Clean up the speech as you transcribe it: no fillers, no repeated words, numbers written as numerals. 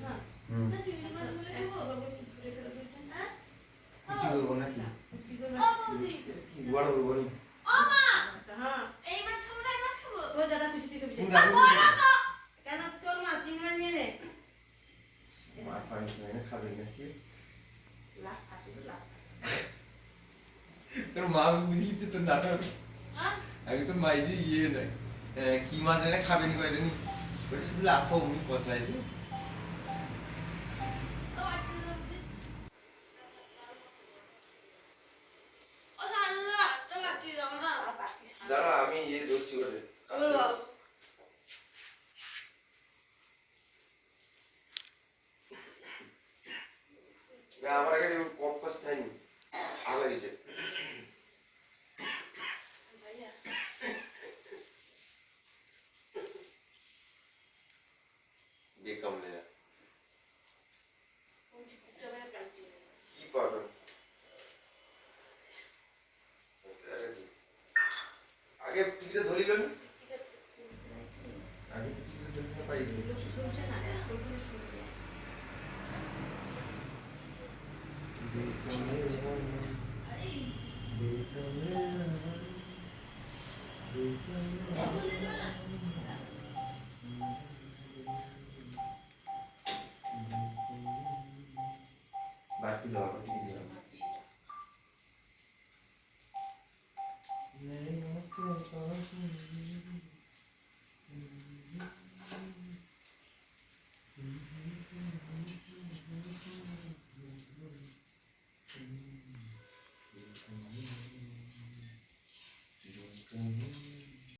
কিছু করবো নাকি বড় বড় খাবে নাকি তোর মা বুঝিয়েছে তোর নাটক আগে তোর মাই যে ইয়ে নাই কি মাছ এনে খাবে নি কয়টা নি ওটা শুধু লাফা উনি পচাই রে দাঁড়া আমি ইয়ে ধরছি ওরে আমার আগে কম কষ্ট হয়নি আবার গেছে কামলে কি পারবেন আগে টিকিটে ধরিল নি আগে টিকিটে ধরিল পাই শুনছে না